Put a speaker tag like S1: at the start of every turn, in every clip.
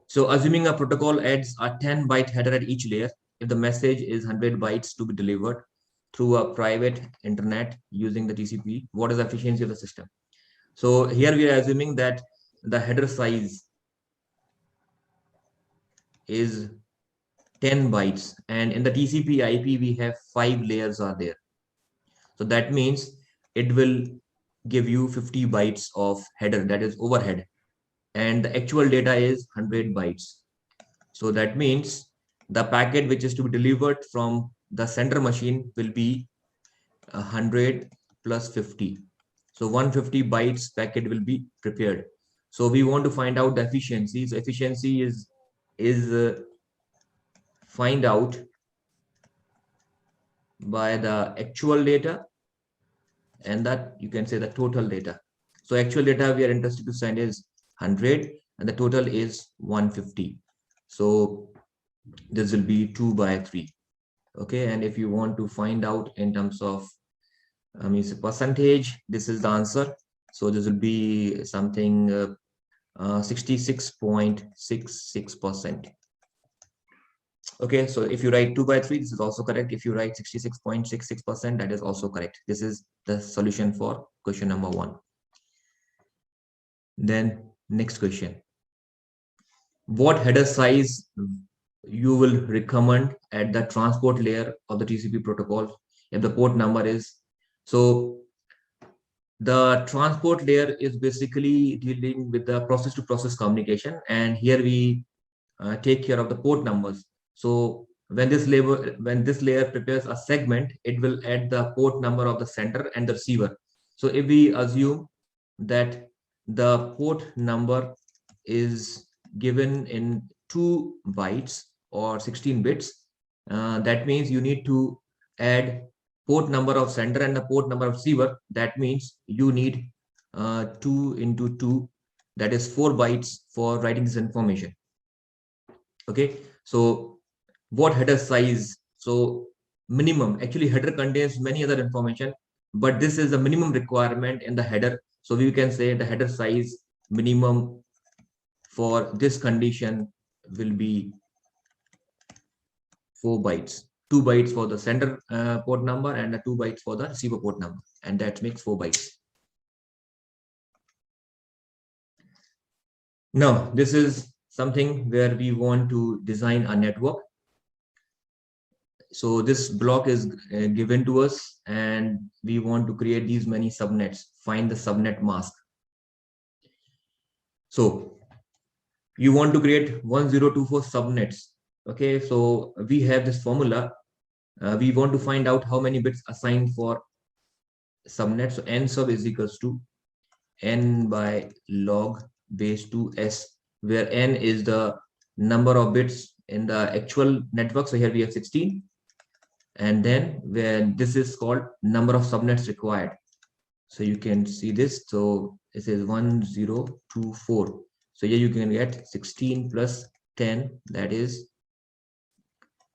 S1: So assuming a protocol adds a 10-byte header at each layer, if the message is 100 bytes to be delivered through a private internet using the TCP, what is the efficiency of the system? So here we are assuming that the header size is 10 bytes, and in the TCP IP we have 5 layers are there. So that means it will give you 50 bytes of header, that is overhead, and the actual data is 100 bytes. So that means the packet which is to be delivered from the sender machine will be 100 plus 50. So 150 bytes packet will be prepared. So we want to find out the efficiency. So efficiency is find out by the actual data, and that you can say the total data. So actual data we are interested to send is 100 and the total is 150. So this will be 2 by 3. Okay, and if you want to find out in terms of means percentage, this is the answer. So this will be something 66.66%. Okay, so if you write 2 by 3, this is also correct. If you write 66.66%, that is also correct. This is the solution for question number 1. Then next question. What header size you will recommend at the transport layer of the TCP protocol if the port number is? So the transport layer is basically dealing with the process to process communication, and here we take care of the port numbers. So when this layer prepares a segment, it will add the port number of the sender and the receiver. So if we assume that the port number is given in 2 bytes or 16 bits, that means you need to add port number of sender and the port number of receiver. That means you need 2 into 2, that is 4 bytes for writing this information. Okay, so what header size? So minimum, actually header contains many other information, but this is the minimum requirement in the header. So we can say the header size minimum for this condition will be 4 bytes. 2 bytes for the sender port number and the 2 bytes for the receiver port number, and that makes 4 bytes. Now this is something where we want to design a network. So this block is given to us, and we want to create these many subnets. Find the subnet mask. So you want to create 1024 subnets. Okay, so we have this formula. We want to find out how many bits assigned for subnet. So n sub is equals to n by log base 2s, where n is the number of bits in the actual network. So here we have 16, and then where this is called number of subnets required. So you can see this. So this is 1024. So here you can get 16 plus 10, that is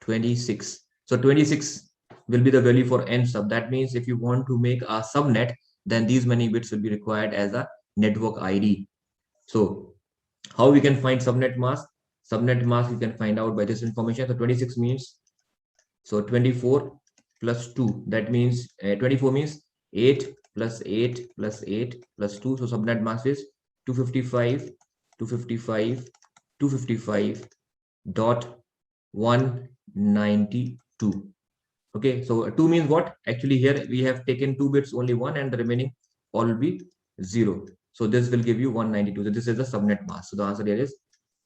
S1: 26. So 26 will be the value for n sub. That means if you want to make a subnet, then these many bits will be required as a network ID. So how we can find subnet mask? Subnet mask you can find out by this information. So 26 means, so 24 plus 2, that means 24 means 8 plus 8 plus 8 plus 2. So subnet mask is 255, 255, 255 dot 192. Okay, so 2 means what? Actually here we have taken 2 bits, only 1, and the remaining all will be 0. So this will give you 192. So this is the subnet mask. So the answer here is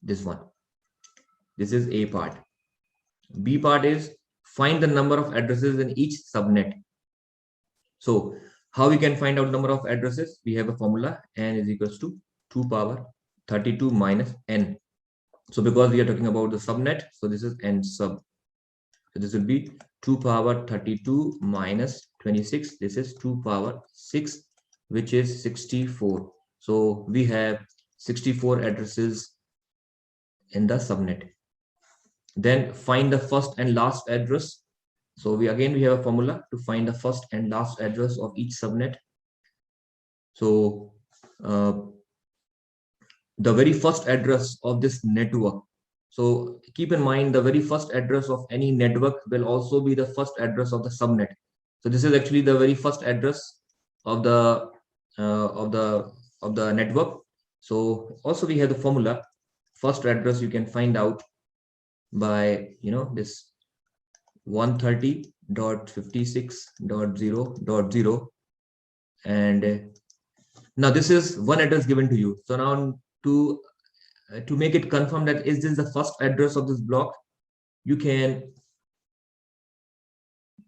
S1: this one. This is A part. B part is find the number of addresses in each subnet. So how we can find out number of addresses? We have a formula, n is equals to 2 power 32 minus n. So because we are talking about the subnet, so this is n sub. So this will be 2 power 32 minus 26. This is 2 power 6, which is 64. So we have 64 addresses in the subnet. Then find the first and last address. So we have a formula to find the first and last address of each subnet. So the very first address of this network. So keep in mind, the very first address of any network will also be the first address of the subnet. So this is actually the very first address of the uh, of the of the network. So also we have the formula. First address you can find out by this 130.56.0.0, and now this is one address given to you. So now to make it confirm that is this the first address of this block, you can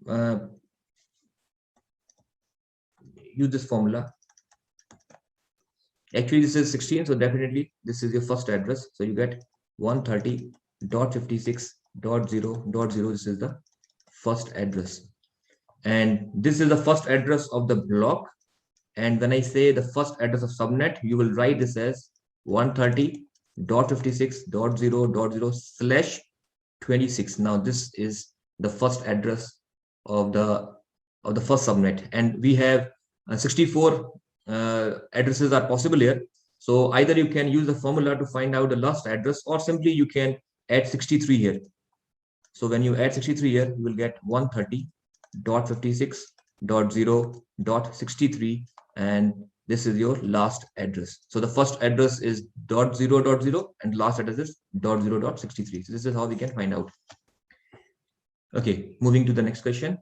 S1: uh, use this formula. Actually this is 16, so definitely this is your first address. So you get 130.56.0.0. This is the first address, and this is the first address of the block. And when I say the first address of subnet, you will write this as 130.56.0.0/26. Now this is the first address of the first subnet, and we have 64 addresses are possible here. So either you can use the formula to find out the last address, or simply you can add 63 here. So when you add 63 here, you will get 130.56.0.63, and this is your last address. So the first address is .0.0 and last address is .0.63. So this is how we can find out. Okay, moving to the next question.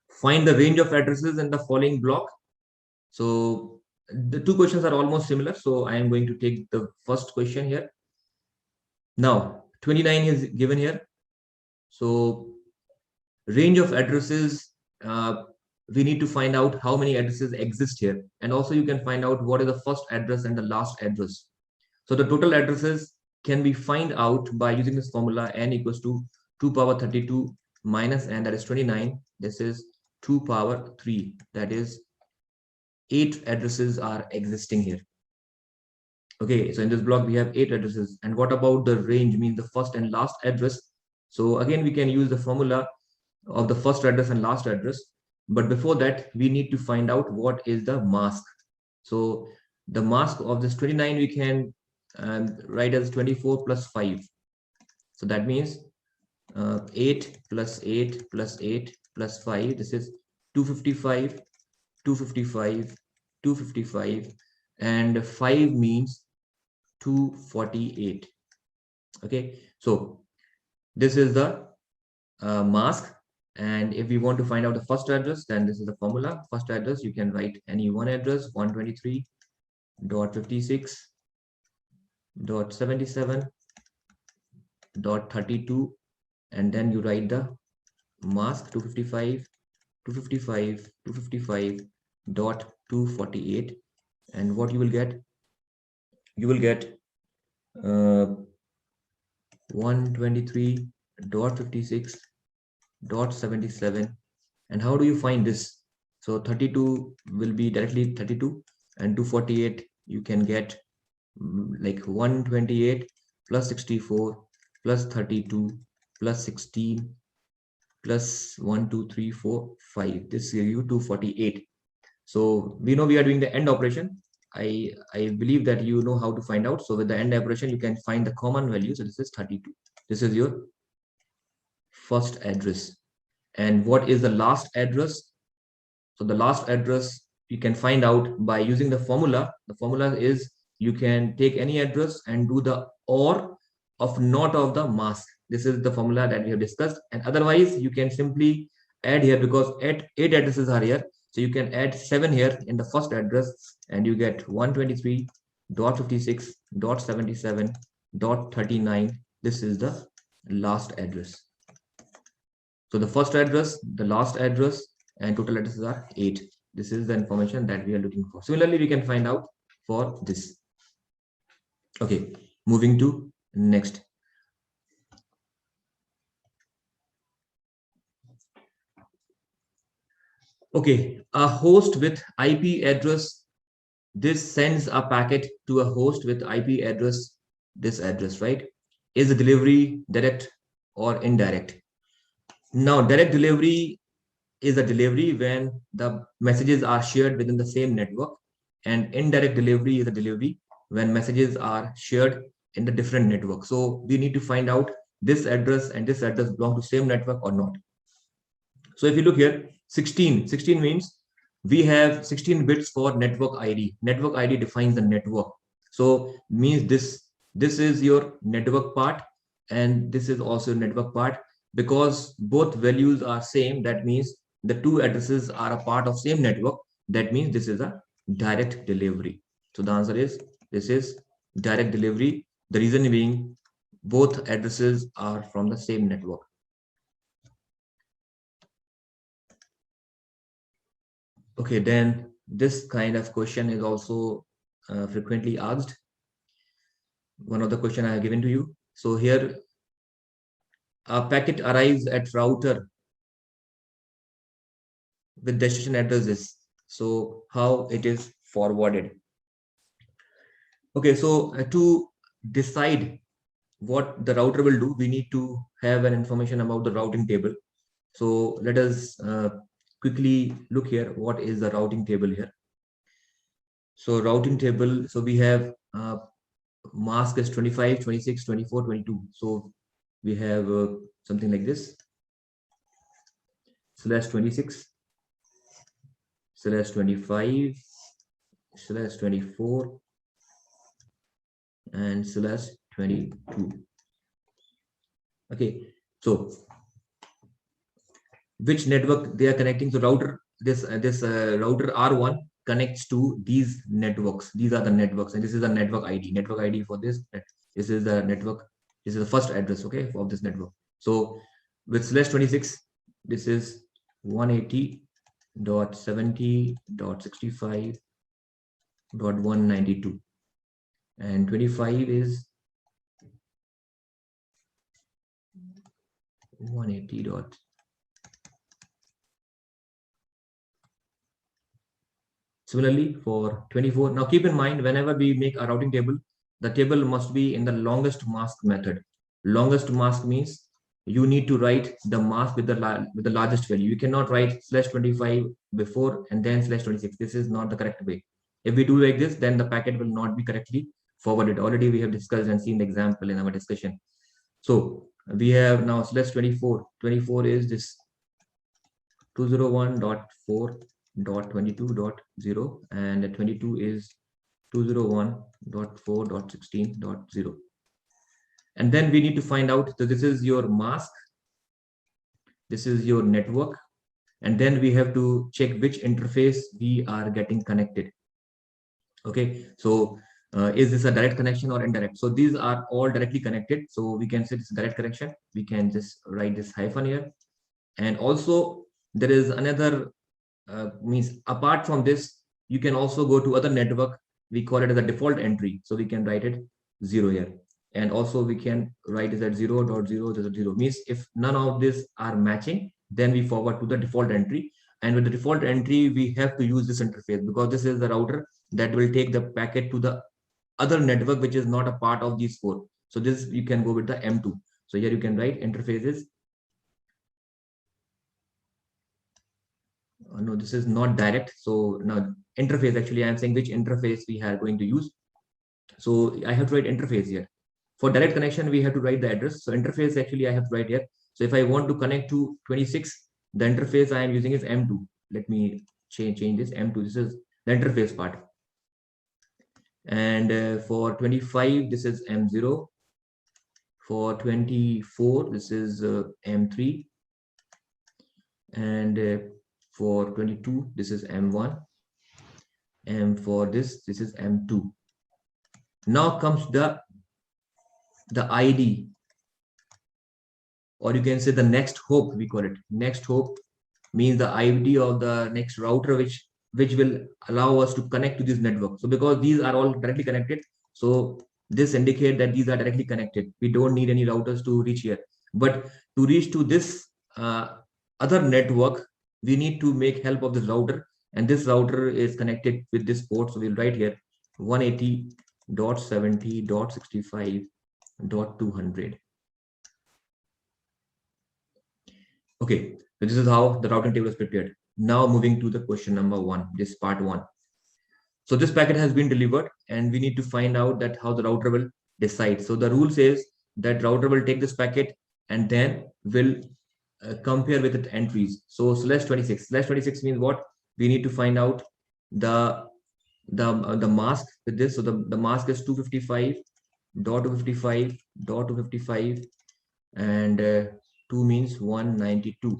S1: Find the range of addresses in the following block. So the two questions are almost similar. So I am going to take the first question here. Now 29 is given here. So range of addresses, we need to find out how many addresses exist here. And also you can find out what is the first address and the last address. So the total addresses can be find out by using this formula, n equals to 2 power 32 minus n, that is 29. This is 2 power 3, that is 8 addresses are existing here. Okay, so in this block we have 8 addresses. And what about the range, means the first and last address? So again we can use the formula of the first address and last address, but before that we need to find out what is the mask. So the mask of this 29 we can write as 24 plus 5. So that means 8 plus 8 plus 8 plus 5, this is 255, 255, 255, and 5 means 248. Okay, so this is the mask. And if we want to find out the first address, then this is the formula. First address, you can write any one address, 123.56.77.32, and then you write the mask 255, 255, 255.248. And what you will get? You will get 123.56.77. And how do you find this? So 32 will be directly 32, and 248 you can get like 128 plus 64 plus 32 plus 16 plus 1 2 3 4 5. This gives you 248. So we know we are doing the AND operation. I believe that you know how to find out. So with the AND operation you can find the common value. So this is 32. This is your first address. And what is the last address? So the last address you can find out by using the formula. The formula is you can take any address and do the OR of not of the mask. This is the formula that we have discussed. And otherwise you can simply add here, because 8 addresses are here. So you can add 7 here in the first address, and you get 123.56.77.39. This is the last address. So the first address, the last address, and total addresses are 8. This is the information that we are looking for. Similarly, we can find out for this. Okay, moving to next. Okay, a host with IP address, this sends a packet to a host with IP address, this address, right? Is the delivery direct or indirect? Now, direct delivery is a delivery when the messages are shared within the same network. and indirect delivery is a delivery when messages are shared in the different network. So we need to find out this address and this address belong to same network or not. So if you look here, 16 means we have 16 bits for network ID. Network ID defines the network. So means this is your network part and this is also network part. Because both values are same, that means the two addresses are a part of same network. That means this is a direct delivery. So the answer is this is direct delivery. The reason being both addresses are from the same network. Okay, then this kind of question is also frequently asked. One of the question I have given to you. So here a packet arrives at router with destination addresses. So how it is forwarded? Okay, so to decide what the router will do, we need to have an information about the routing table. So let us quickly look here. What is the routing table here? So routing table, so we have mask is 25, 26, 24, 22. So we have something like this, /26, /25, /24, and /22. Okay, so which network they are connecting? So router, this router R1 connects to these networks. These are the networks, and this is the network ID. Network ID for this. This is the network. This is the first address, okay, of this network. So with /26, this is 180.70.65.192, and 25 is 180. Similarly for 24, now keep in mind whenever we make a routing table, the table must be in the longest mask method. Longest mask means you need to write the mask with the largest value. You cannot write /25 before and then /26. This is not the correct way. If we do like this, then the packet will not be correctly forwarded. Already we have discussed and seen the example in our discussion. So we have now /24. 24 is this 201.4.22.0, and 22 is 201.4.16.0. And then we need to find out that this is your mask, this is your network, and then we have to check which interface we are getting connected. Okay, so is this a direct connection or indirect? So these are all directly connected, so we can say it's direct connection. We can just write this hyphen here. And also there is another means apart from this, you can also go to other network. We call it as a default entry, so we can write it 0 here. And also we can write it at 0.0.0. Means if none of these are matching, then we forward to the default entry. And with the default entry, we have to use this interface because this is the router that will take the packet to the other network which is not a part of these four. So this you can go with the M2. So here you can write interfaces. No, this is not direct. So now interface, actually I'm saying which interface we are going to use. So I have to write interface here. For direct connection, we have to write the address. So interface actually I have to write here. So if I want to connect to 26, the interface I am using is M2. Let me change this M2. This is the interface part. And for 25, this is M0. For 24, this is M3. And for 22, this is M1. And for this is M2. Now comes the ID, or you can say the next hop, we call it. Next hop means the ID of the next router which will allow us to connect to this network. So because these are all directly connected, so this indicate that these are directly connected. We don't need any routers to reach here. But to reach to this other network, we need to make help of this router, and this router is connected with this port. So we'll write here 180.70.65.200. Okay, so this is how the routing table is prepared. Now moving to the question number 1, this part 1. So this packet has been delivered, and we need to find out that how the router will decide. So the rule says that router will take this packet and then will compare with its entries. So /26 means what? We need to find out the mask with this. So the mask is 255.255.255, and 2 means 192,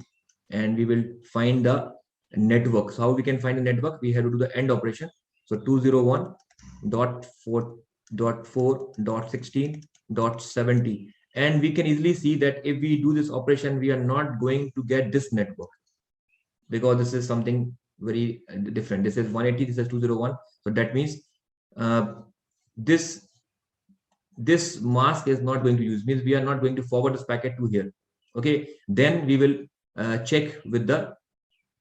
S1: and we will find the network. So how we can find the network? We have to do the AND operation. So 201.4.4.16.70, and we can easily see that if we do this operation, we are not going to get this network, because this is something very different. This is 180, this is 201. So that means this mask is not going to use, means we are not going to forward this packet to here. Okay, then we will check with the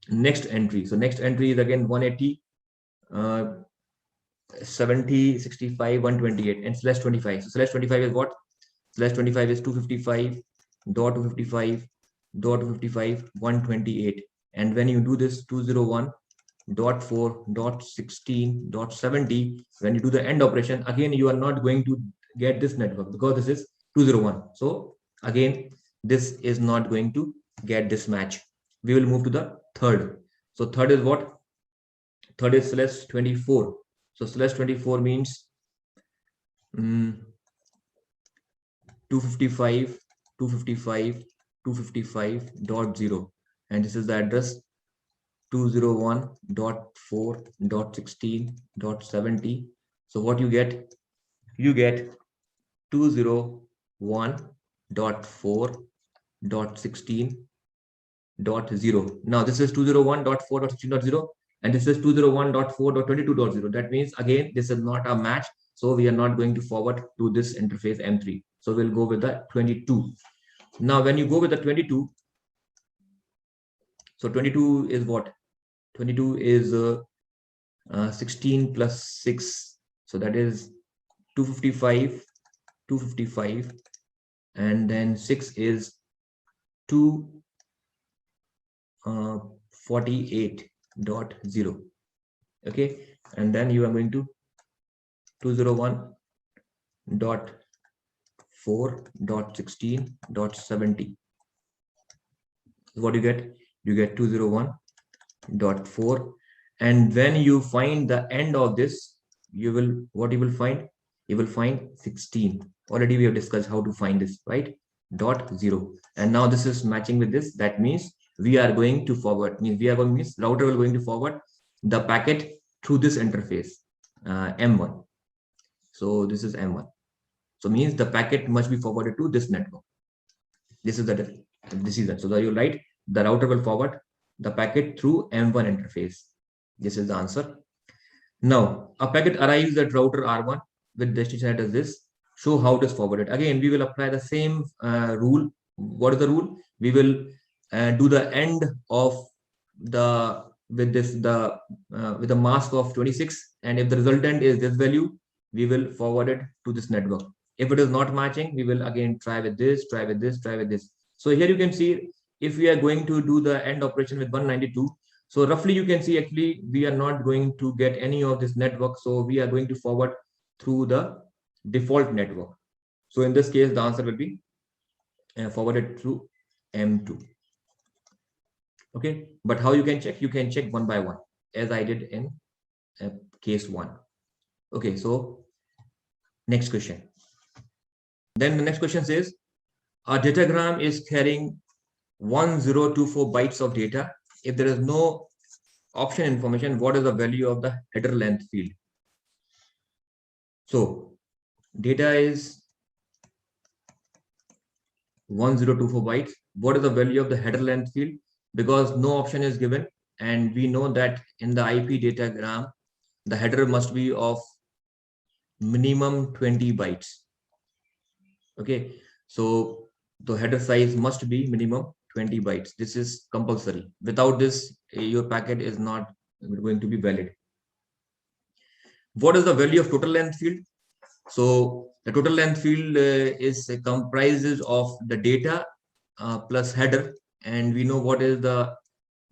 S1: next entry. So next entry is again 180, 70, 65, 128, and /25. So /25 is what? /25 is 255.255.255 128. And when you do this 201.4.16.70, when you do the AND operation, again you are not going to get this network, because this is 201. So again, this is not going to get this match. We will move to the third. So third is what? Third is /24. So /24 means 255.255.255.0, and this is the address 201.4.16.70. So what you get? You get 201.4.16.0. Now this is 201.4.16.0, and this is 201.4.22.0. That means again this is not a match, so we are not going to forward to this interface M3. So we'll go with the 22. Now when you go with the 22, so 22 is what? 22 is 16 plus 6, so that is 255, and then 6 is 248.0. Okay, and then you are going to 201.4.16.70. What do you get? You get 201.4, and when you find the end of this, you will find? You will find 16. Already we have discussed how to find this, right? .0, and now this is matching with this. That means we are going to forward, means router will going to forward the packet through this interface, M1. So this is M1. So means the packet must be forwarded to this network. This is the decision. So you write the router will forward the packet through M1 interface. This is the answer. Now a packet arrives at router R1 with destination address this. Show how it is forwarded. Again, we will apply the same rule. What is the rule? We will do the end of the with the mask of 26, and if the resultant is this value, we will forward it to this network. If it is not matching, we will again try with this, try with this, try with this. So here you can see, if we are going to do the AND operation with 192, so roughly you can see actually we are not going to get any of this network, so we are going to forward through the default network. So in this case, the answer will be forwarded through M2. Okay, but how you can check? You can check one by one, as I did in case 1. Okay, so next question. Then the next question says, a datagram is carrying 1024 bytes of data. If there is no option information, what is the value of the header length field? So data is 1024 bytes. What is the value of the header length field? Because no option is given, and we know that in the IP datagram, the header must be of minimum 20 bytes. Okay, so the header size must be minimum 20 bytes. This is compulsory. Without this, your packet is not going to be valid. What is the value of total length field? So the total length field comprises of the data plus header, and we know what is the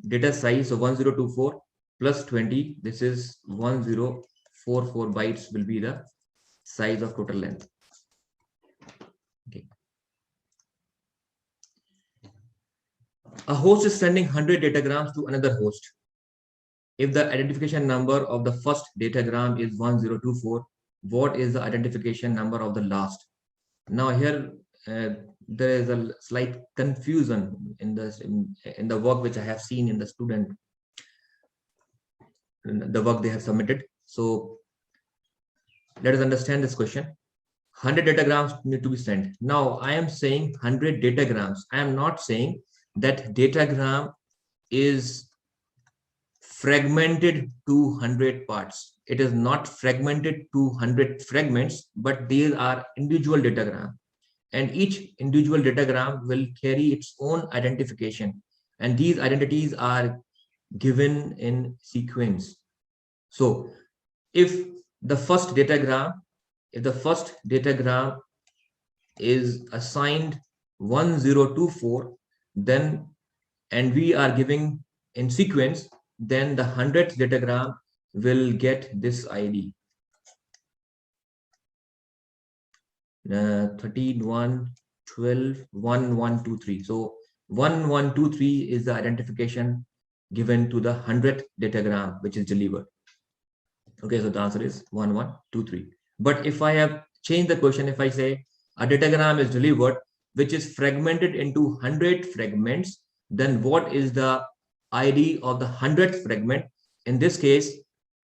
S1: data size. So 1024 plus 20, this is 1024. 44 bytes will be the size of total length. Okay. A host is sending 100 datagrams to another host. If the identification number of the first datagram is 1024, what is the identification number of the last? Now here there is a slight confusion in the work which I have seen in the student, the work they have submitted. So let us understand this question. 100 datagrams need to be sent. Now I am saying 100 datagrams. I am not saying that datagram is fragmented to 100 parts. It is not fragmented to 100 fragments, but these are individual datagram, and each individual datagram will carry its own identification, and these identities are given in sequence. So if the first datagram is assigned 1024, then, and we are giving in sequence, then the 100th datagram will get this ID. 13, 1, 12, 1, 1, 2, 3. So 1, 1, 2, 3 is the identification given to the 100th datagram which is delivered. Okay, so the answer is 1, 1, 2, 3. But if I have changed the question, if I say a datagram is delivered which is fragmented into 100 fragments, then what is the ID of the 100th fragment? In this case,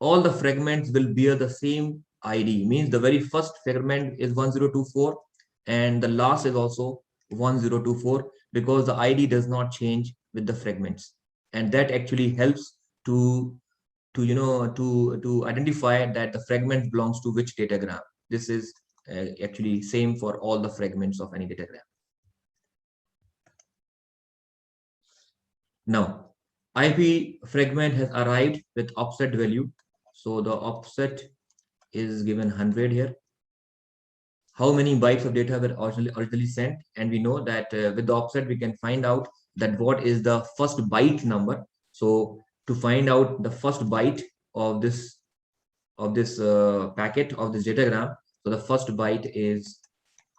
S1: all the fragments will bear the same ID, means the very first fragment is 1024 and the last is also 1024, because the ID does not change with the fragments, and that actually helps to identify that the fragment belongs to which datagram. This is actually same for all the fragments of any datagram. Now IP fragment has arrived with offset value. So the offset is given 100 here. How many bytes of data were originally sent? And we know that with the offset, we can find out that what is the first byte number. So to find out the first byte of this packet of this datagram, so the first byte is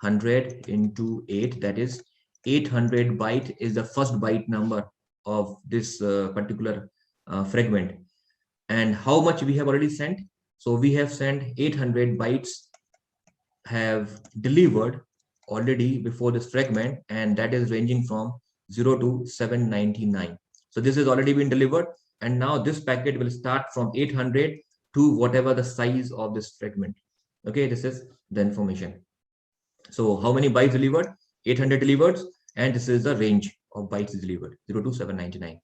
S1: 100 into 8, that is 800 byte is the first byte number of this particular fragment. And how much we have already sent? So we have sent 800 bytes have delivered already before this fragment, and that is ranging from 0 to 799. So this has already been delivered, and now this packet will start from 800 to whatever the size of this fragment. Okay, this is the information. So how many bytes delivered? 800 delivered, and this is the range of bytes delivered, 0 to 799.